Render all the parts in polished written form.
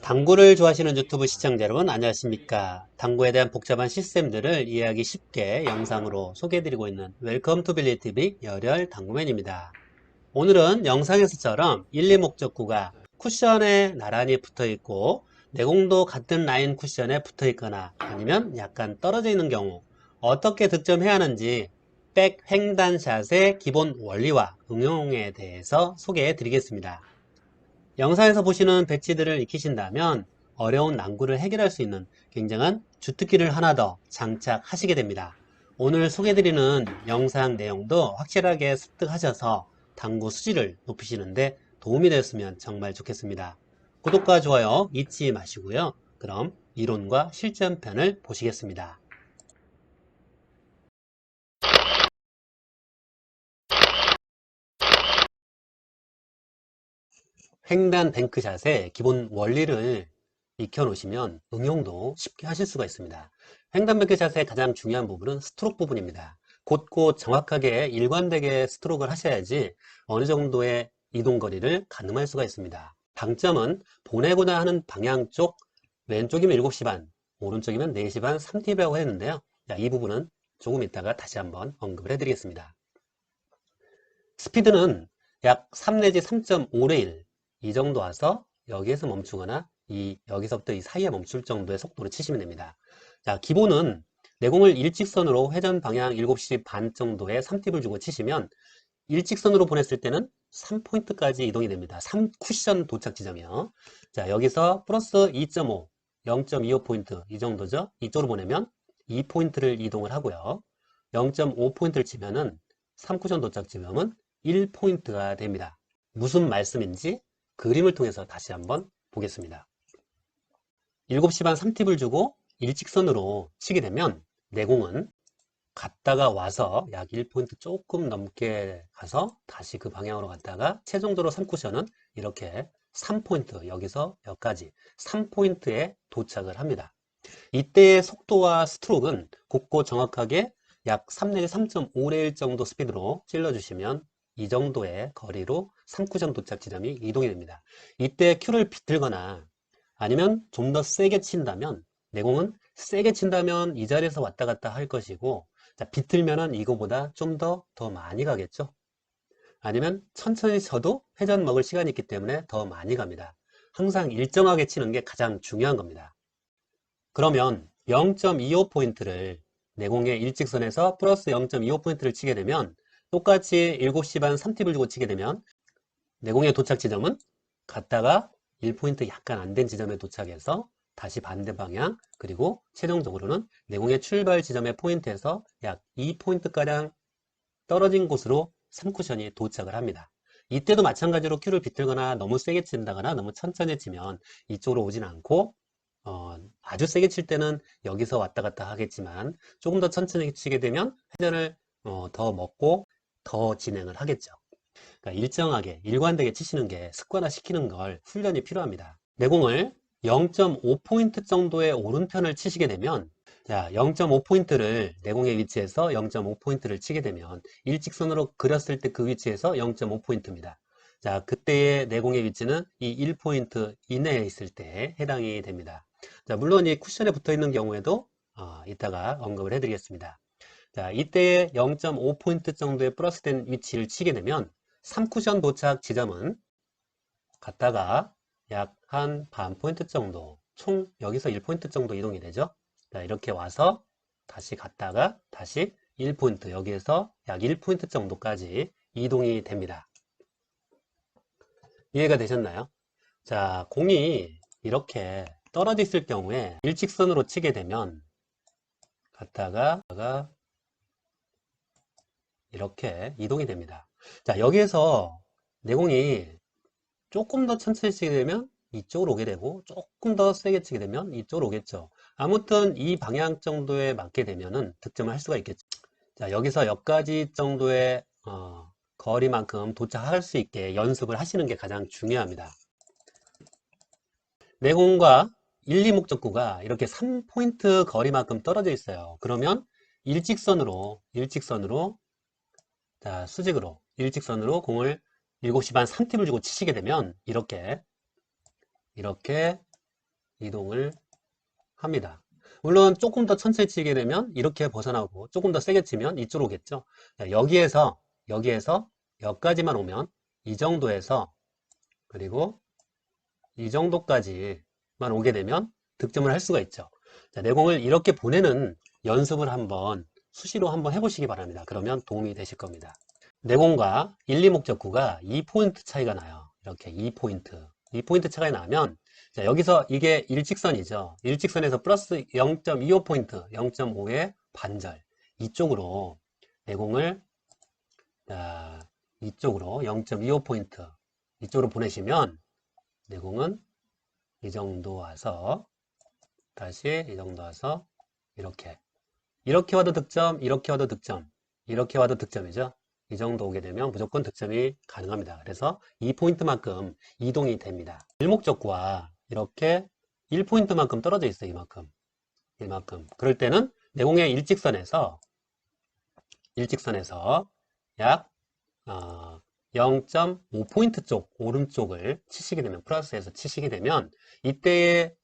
당구를 좋아하시는 유튜브 시청자 여러분 안녕하십니까. 당구에 대한 복잡한 시스템들을 이해하기 쉽게 영상으로 소개해드리고 있는 웰컴 투 빌리TV 열혈 당구맨입니다. 오늘은 영상에서처럼 1, 2 목적구가 쿠션에 나란히 붙어있고 내공도 같은 라인 쿠션에 붙어있거나 아니면 약간 떨어져 있는 경우 어떻게 득점해야 하는지 백 횡단샷의 기본 원리와 응용에 대해서 소개해 드리겠습니다. 영상에서 보시는 배치들을 익히신다면 어려운 난구를 해결할 수 있는 굉장한 주특기를 하나 더 장착하시게 됩니다. 오늘 소개해드리는 영상 내용도 확실하게 습득하셔서 당구 수지를 높이시는데 도움이 되었으면 정말 좋겠습니다. 구독과 좋아요 잊지 마시고요. 그럼 이론과 실전편을 보시겠습니다. 횡단 뱅크샷의 기본 원리를 익혀놓으시면 응용도 쉽게 하실 수가 있습니다. 횡단 뱅크샷의 가장 중요한 부분은 스트로크 부분입니다. 곧곧 정확하게 일관되게 스트로크를 하셔야지 어느 정도의 이동거리를 가늠할 수가 있습니다. 방점은 보내고자 하는 방향 쪽, 왼쪽이면 7시 반, 오른쪽이면 4시 반 3팁이라고 했는데요. 이 부분은 조금 이따가 다시 한번 언급을 해드리겠습니다. 스피드는 약 3 내지 3.5레일 이 정도 와서 여기에서 멈추거나 여기서부터 이 사이에 멈출 정도의 속도로 치시면 됩니다. 자, 기본은 내공을 일직선으로 회전 방향 7시 반 정도의 3팁을 주고 치시면 일직선으로 보냈을 때는 3포인트까지 이동이 됩니다. 3쿠션 도착 지점이요. 자, 여기서 플러스 2.5, 0.25포인트 이 정도죠. 이쪽으로 보내면 2포인트를 이동을 하고요. 0.5포인트를 치면은 3쿠션 도착 지점은 1포인트가 됩니다. 무슨 말씀인지 그림을 통해서 다시 한번 보겠습니다. 7시 반 3팁을 주고 일직선으로 치게 되면 내공은 갔다가 와서 약 1포인트 조금 넘게 가서 다시 그 방향으로 갔다가 최종적으로 3쿠션은 이렇게 3포인트 여기서 여기까지 3포인트에 도착을 합니다. 이때의 속도와 스트로크는 곱고 정확하게 약 3 내지 3.5레일 정도 스피드로 찔러주시면 이 정도의 거리로 3쿠션 도착 지점이 이동이 됩니다. 이때 큐를 비틀거나 아니면 좀 더 세게 친다면 내공은 세게 친다면 이 자리에서 왔다 갔다 할 것이고 비틀면은 이거보다 좀 더 많이 가겠죠. 아니면 천천히 쳐도 회전 먹을 시간이 있기 때문에 더 많이 갑니다. 항상 일정하게 치는 게 가장 중요한 겁니다. 그러면 0.25포인트를 내공의 일직선에서 플러스 0.25포인트를 치게 되면 똑같이 7시 반 3팁을 주고 치게 되면 내공의 도착 지점은 갔다가 1포인트 약간 안 된 지점에 도착해서 다시 반대 방향 그리고 최종적으로는 내공의 출발 지점의 포인트에서 약 2포인트가량 떨어진 곳으로 3쿠션이 도착을 합니다. 이때도 마찬가지로 큐를 비틀거나 너무 세게 친다거나 너무 천천히 치면 이쪽으로 오진 않고 아주 세게 칠 때는 여기서 왔다 갔다 하겠지만 조금 더 천천히 치게 되면 회전을 더 먹고 더 진행을 하겠죠. 그러니까 일정하게 일관되게 치시는 게 습관화 시키는 걸 훈련이 필요합니다. 내공을 0.5포인트 정도의 오른편을 치시게 되면 자, 0.5포인트를 내공의 위치에서 0.5포인트를 치게 되면 일직선으로 그렸을 때 그 위치에서 0.5포인트입니다. 자, 그때의 내공의 위치는 이 1포인트 이내에 있을 때 해당이 됩니다. 자, 물론 이 쿠션에 붙어 있는 경우에도 이따가 언급을 해드리겠습니다. 자, 이때 0.5포인트 정도의 플러스된 위치를 치게 되면 3쿠션 도착 지점은 갔다가 약 한 반 포인트 정도, 총 여기서 1포인트 정도 이동이 되죠. 자, 이렇게 와서 다시 갔다가 다시 1포인트, 여기에서 약 1포인트 정도까지 이동이 됩니다. 이해가 되셨나요? 자, 공이 이렇게 떨어져 있을 경우에 일직선으로 치게 되면 갔다가 이렇게 이동이 됩니다. 자, 여기에서 내공이 조금 더 천천히 치게 되면 이쪽으로 오게 되고 조금 더 세게 치게 되면 이쪽으로 오겠죠. 아무튼 이 방향 정도에 맞게 되면은 득점을 할 수가 있겠죠. 자, 여기서 여기까지 정도의 거리만큼 도착할 수 있게 연습을 하시는 게 가장 중요합니다. 내공과 1, 2 목적구가 이렇게 3포인트 거리만큼 떨어져 있어요. 그러면 일직선으로 자, 수직으로 일직선으로 공을 7시 반 3팁을 주고 치시게 되면 이렇게 이동을 합니다. 물론 조금 더 천천히 치게 되면 이렇게 벗어나고 조금 더 세게 치면 이쪽으로 오겠죠. 여기에서 여기까지만 오면 이 정도에서 그리고 이 정도까지만 오게 되면 득점을 할 수가 있죠. 자, 내공을 이렇게 보내는 연습을 한번 수시로 한번 해보시기 바랍니다. 그러면 도움이 되실 겁니다. 내공과 1, 2 목적구가 2포인트 차이가 나요. 이렇게 2포인트 차이가 나면 자, 여기서 이게 일직선이죠. 일직선에서 플러스 0.25포인트, 0.5의 반절 이쪽으로 내공을 이쪽으로 0.25포인트 이쪽으로 보내시면 내공은 이 정도 와서 다시 이 정도 와서 이렇게 와도 득점, 이렇게 와도 득점, 이렇게 와도 득점이죠. 이 정도 오게 되면 무조건 득점이 가능합니다. 그래서 2포인트만큼 이동이 됩니다. 일목적구와 이렇게 1포인트만큼 떨어져 있어요. 이만큼. 그럴 때는 내공의 일직선에서 약 0.5포인트 쪽 오른쪽을 치시게 되면 플러스에서 치시게 되면 이때의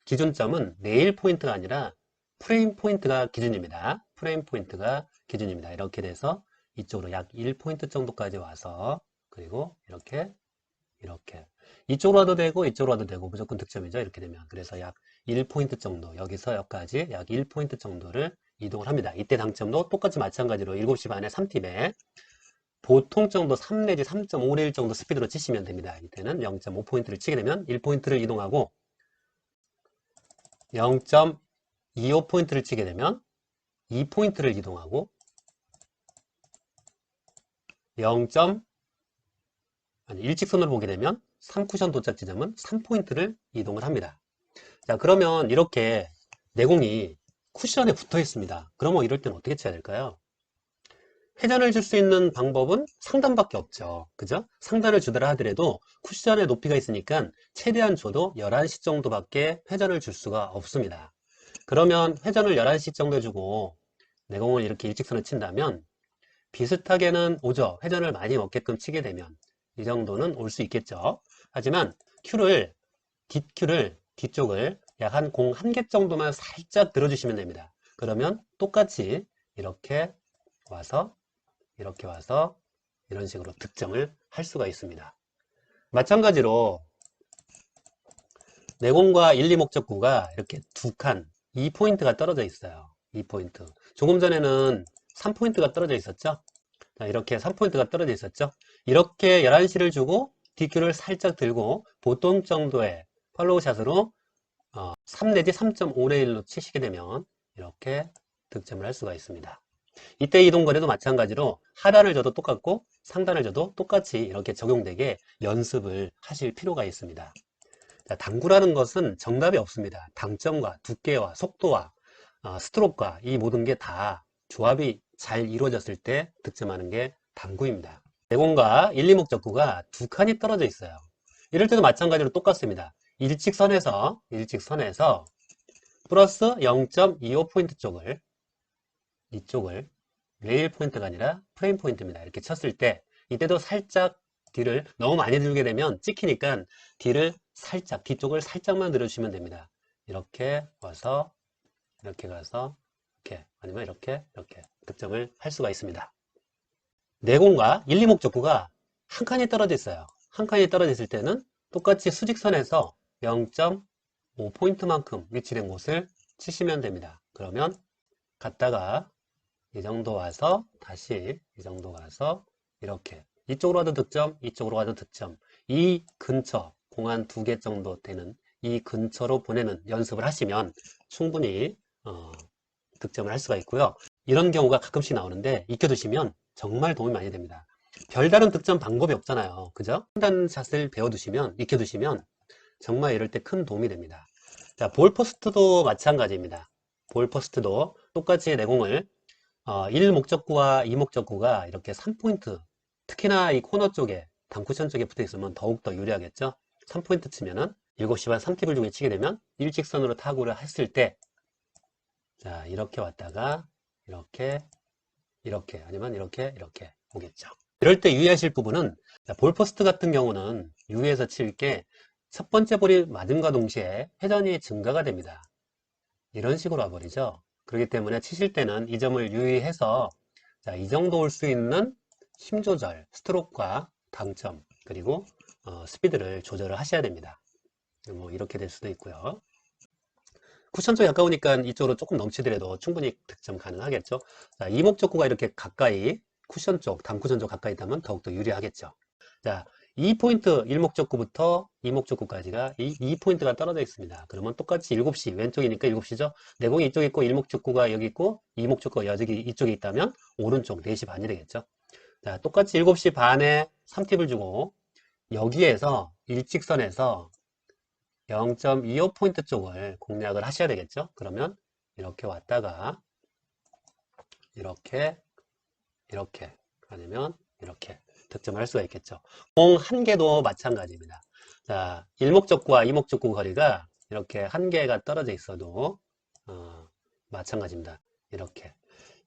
기준점은 네일 포인트가 아니라 프레임 포인트가 기준입니다. 이렇게 돼서 이쪽으로 약 1포인트 정도까지 와서 그리고 이렇게 이쪽으로 와도 되고 이쪽으로 와도 되고 무조건 득점이죠. 이렇게 되면 그래서 약 1포인트 정도 여기서 여기까지 약 1포인트 정도를 이동을 합니다. 이때 당점도 똑같이 마찬가지로 7시 반에 3팁에 보통 정도 3 내지 3.5레일 정도 스피드로 치시면 됩니다. 이때는 0.5포인트를 치게 되면 1포인트를 이동하고 0.25포인트를 치게 되면 2포인트를 이동하고 일직선으로 보게 되면 3쿠션 도착 지점은 3포인트를 이동을 합니다. 자, 그러면 이렇게 내공이 쿠션에 붙어 있습니다. 그러면 이럴 때는 어떻게 쳐야 될까요? 회전을 줄 수 있는 방법은 상단밖에 없죠. 그죠? 상단을 주더라 하더라도 쿠션의 높이가 있으니까 최대한 줘도 11시 정도밖에 회전을 줄 수가 없습니다. 그러면 회전을 11시 정도 주고 내공을 이렇게 일직선을 친다면 비슷하게는 오죠. 회전을 많이 먹게끔 치게 되면 이 정도는 올 수 있겠죠. 하지만 뒷큐를 뒤쪽을 약 한 공 한 개 정도만 살짝 들어주시면 됩니다. 그러면 똑같이 이렇게 와서 이런 식으로 득점을 할 수가 있습니다. 마찬가지로 내공과 1, 2 목적구가 이렇게 두 칸 2포인트가 떨어져 있어요. 2포인트. 조금 전에는 3포인트가 떨어져 있었죠. 자, 이렇게 3포인트가 떨어져 있었죠. 이렇게 11시를 주고 DQ를 살짝 들고 보통 정도의 팔로우 샷으로 3 내지 3.5레일로 치시게 되면 이렇게 득점을 할 수가 있습니다. 이때 이동거리도 마찬가지로 하단을 줘도 똑같고 상단을 줘도 똑같이 이렇게 적용되게 연습을 하실 필요가 있습니다. 자, 당구라는 것은 정답이 없습니다. 당점과 두께와 속도와 스트로크와 이 모든 게 다 조합이 잘 이루어졌을 때 득점하는 게 당구입니다. 내공과 1, 2 목적구가 두 칸이 떨어져 있어요. 이럴 때도 마찬가지로 똑같습니다. 일직선에서 플러스 0.25포인트 쪽을 이쪽을 레일 포인트가 아니라 프레임 포인트입니다. 이렇게 쳤을 때 이때도 살짝 뒤를 너무 많이 들게 되면 찍히니까 뒤쪽을 살짝만 들어주시면 됩니다. 이렇게 와서 이렇게 가서 이렇게 아니면 이렇게 득점을 할 수가 있습니다. 내공과 1, 2 목적구가 한 칸이 떨어져 있어요. 한 칸이 떨어져 있을 때는 똑같이 수직선에서 0.5포인트만큼 위치된 곳을 치시면 됩니다. 그러면 갔다가 이 정도 와서 다시 이 정도 와서 이렇게 이쪽으로 와도 득점, 이쪽으로 와도 득점. 이 근처 공 한 2개 정도 되는 이 근처로 보내는 연습을 하시면 충분히 득점을 할 수가 있고요. 이런 경우가 가끔씩 나오는데 익혀두시면 정말 도움이 많이 됩니다. 별다른 득점 방법이 없잖아요. 그죠? 상단샷을 배워두시면 익혀두시면 정말 이럴 때 큰 도움이 됩니다. 자, 볼포스트도 마찬가지입니다. 볼포스트도 똑같이 내공을 1 목적구와 2 목적구가 이렇게 3포인트 특히나 이 코너 쪽에 단쿠션 쪽에 붙어 있으면 더욱더 유리하겠죠. 3포인트 치면은 7시 반 3팁을 중에 치게 되면 일직선으로 타구를 했을 때 자, 이렇게 왔다가 이렇게 아니면 이렇게 오겠죠. 이럴 때 유의하실 부분은 자, 볼포스트 같은 경우는 유에서 칠 게 첫 번째 볼이 맞음과 동시에 회전이 증가가 됩니다. 이런 식으로 와버리죠. 그렇기 때문에 치실 때는 이 점을 유의해서 자, 이 정도 올 수 있는 힘 조절, 스트로크와 당점, 그리고 스피드를 조절을 하셔야 됩니다. 뭐 이렇게 될 수도 있고요. 쿠션 쪽에 가까우니까 이쪽으로 조금 넘치더라도 충분히 득점 가능하겠죠. 자, 이목적구가 이렇게 가까이 쿠션 쪽, 담쿠션 쪽 가까이 있다면 더욱더 유리하겠죠. 자, 2포인트 일목적구부터 이목적구까지가 이 포인트가 떨어져 있습니다. 그러면 똑같이 7시, 왼쪽이니까 7시죠. 내공이 이쪽에 있고 일목적구가 여기 있고 이목적구가 여기 이쪽에 있다면 오른쪽 4시 반이 되겠죠. 자, 똑같이 7시 반에 3팁을 주고 여기에서 일직선에서 0.25포인트 쪽을 공략을 하셔야 되겠죠. 그러면 이렇게 왔다가 이렇게 아니면 이렇게 득점을 할 수가 있겠죠. 공 한 개도 마찬가지입니다. 자, 일목적구와 이목적구 거리가 이렇게 한 개가 떨어져 있어도 마찬가지입니다. 이렇게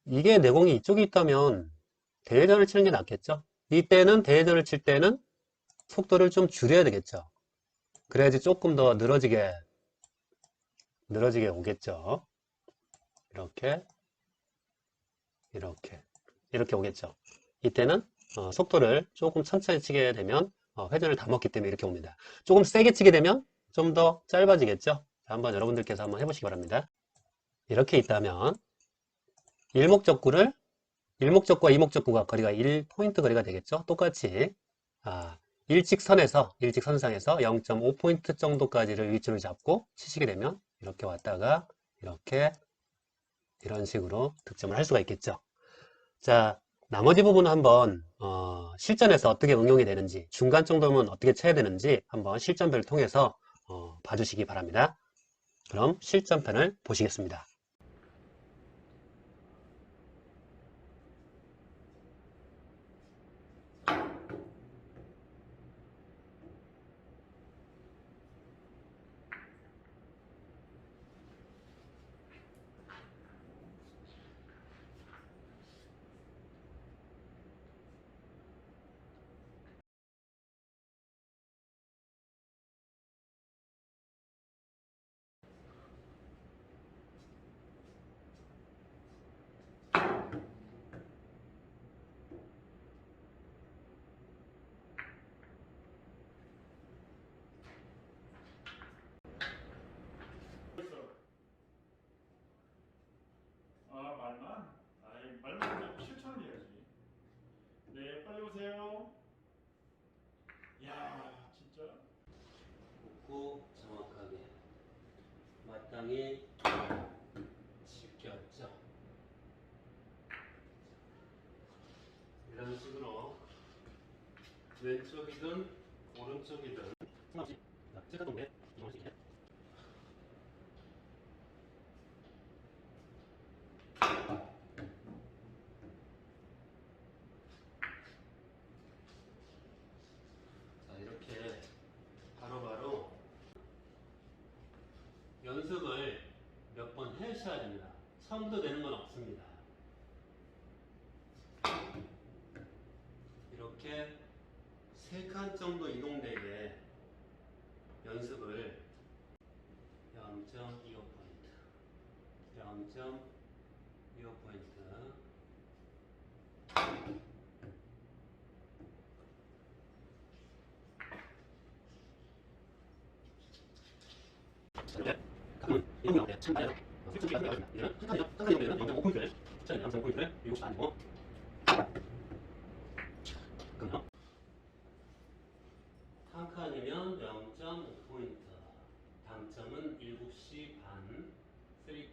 이게 내공이 이쪽에 있다면 대회전을 치는 게 낫겠죠. 이때는 대회전을 칠 때는 속도를 좀 줄여야 되겠죠. 그래야지 조금 더 늘어지게 오겠죠. 이렇게 오겠죠. 이때는 속도를 조금 천천히 치게 되면 회전을 다 먹기 때문에 이렇게 옵니다. 조금 세게 치게 되면 좀 더 짧아지겠죠. 자, 한번 여러분들께서 한번 해보시기 바랍니다. 이렇게 있다면 일목적구와 이목적구가 거리가 1포인트 거리가 되겠죠. 똑같이 일직선상에서 0.5포인트 정도까지를 위치를 잡고 치시게 되면 이렇게 왔다가 이렇게 이런 식으로 득점을 할 수가 있겠죠. 자, 나머지 부분은 한번 실전에서 어떻게 응용이 되는지, 중간 정도면 어떻게 쳐야 되는지 한번 실전편을 통해서 봐주시기 바랍니다. 그럼 실전편을 보시겠습니다. 아, 말만? 아이, 말만 하면 실천을 해야지. 네, 빨리 오세요. 야, 진짜? 굽고 정확하게 마땅히 지켰죠. 이런 식으로 왼쪽이든 오른쪽이든 상관없이 제가 동네 이동식이에요. 자, 이렇게 바로바로 연습을 몇 번 해주셔야 됩니다. 처음부터 되는 건 없습니다. 이렇게 3칸 정도 이동되게 연습을 0.25포인트 0.25포인트 가끔은 이동이 나오는데 참 많아요. 실전이 나옵니다. 이제는 한 칸이죠. 한 칸이 정도는 0.5포인트를 차라리 0.5포인트를 7시 아니고 그럼요. 한 칸이면 0.5포인트 당점은 7시 반 3T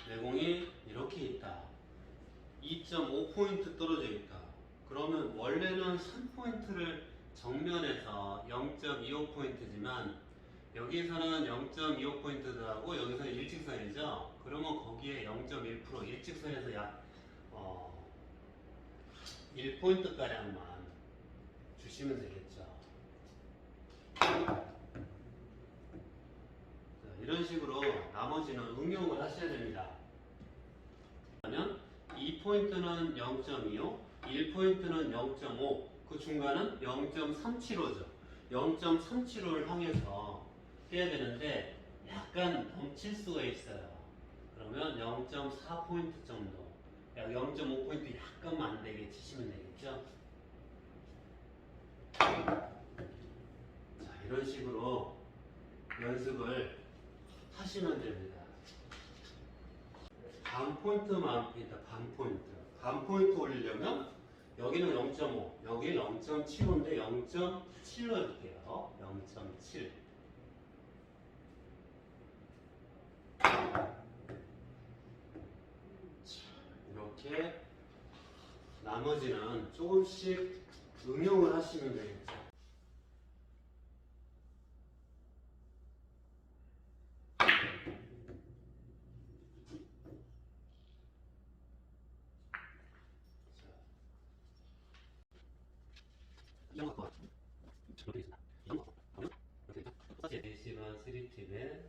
내공이 이렇게 있다. 2.5포인트 떨어져 있다. 그러면 원래는 3포인트를 정면에서 0.25포인트지만 여기서는 0.25포인트하고 여기서는 일직선이죠. 그러면 거기에 0.1% 일직선에서 약 1포인트가량만 주시면 되겠죠. 자, 이런 식으로 나머지는 응용을 하셔야 됩니다. 그러면 2포인트는 0.25, 1포인트는 0.5, 그 중간은 0.375죠. 0.375를 향해서 해야 되는데 약간 넘칠 수가 있어요. 그러면 0.4포인트 정도, 0.5포인트 약간만 안 되게 치시면 되겠죠. 자, 이런 식으로 연습을 하시면 됩니다. 반 포인트만 있다. 반 포인트. 반 포인트 올리려면 여기는 0.5, 여기 0.75인데 0.7로 해볼게요. 0.7. 이렇게 나머지는 조금씩 응용을 하시면 되겠죠. 이런 거 갖고 와. 이렇게 있습니다. 이런 거 갖고 이렇게 있죠. 4시간 3팁에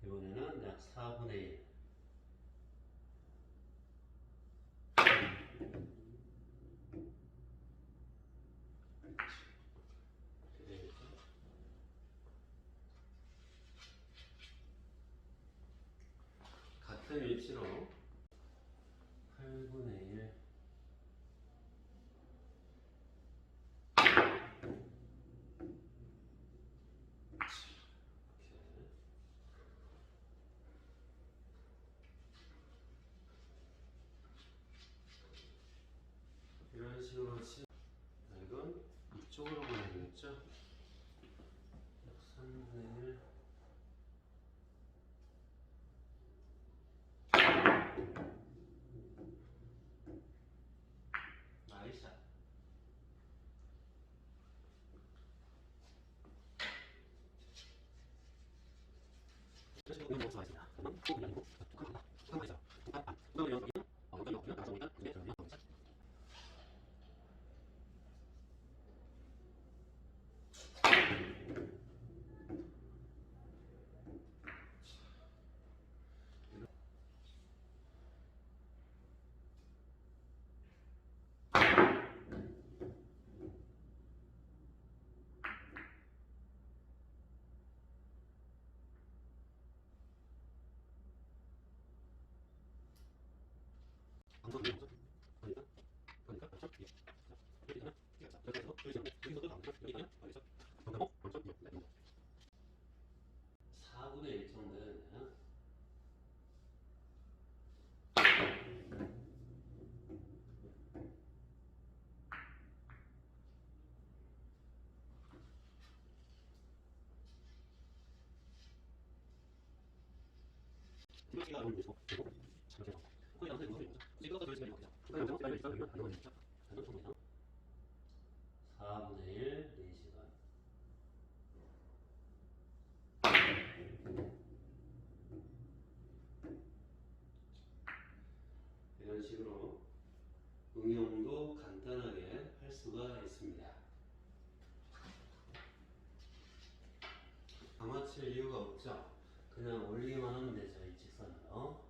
이번에는 약 4분의 1. 같은 위치로 8분의 1. 이런 식으로 이건 이쪽으로 보내야 되겠죠? 3분의 1. 나이스. 이런 식으로 응용 수가 있습니다. 사분의 1 정도 되네요. 사분의 1, 4시간. 이런 식으로 응용도 간단하게 할 수가 있습니다. 아마칠 이유가 없죠. 그냥 올리기만 하면 되죠. 이 직선으로.